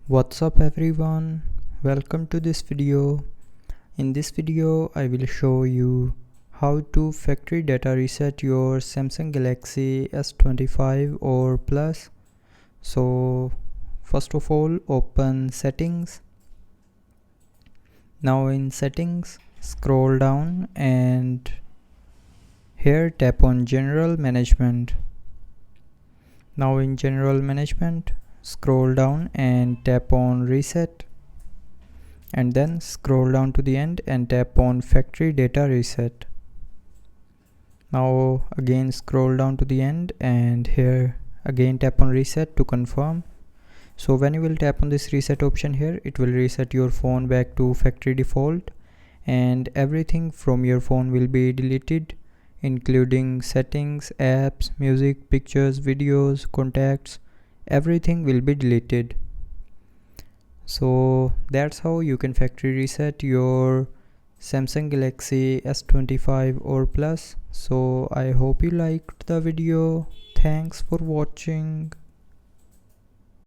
What's up everyone, welcome to this video. In this video I will show you how to factory data reset your Samsung Galaxy S25 or Plus. So first of all, open settings. Now in settings, scroll down and here tap on general management. Now in general management, scroll down and tap on reset, and then scroll down to the end and tap on factory data reset. Now again scroll down to the end and here again tap on reset to confirm. So when you will tap on this reset option here, it will reset your phone back to factory default and everything from your phone will be deleted, including settings, apps, music, pictures, videos, contacts. Everything will be deleted. So that's how you can factory reset your Samsung Galaxy S25 or Plus. So I hope you liked the video. Thanks for watching.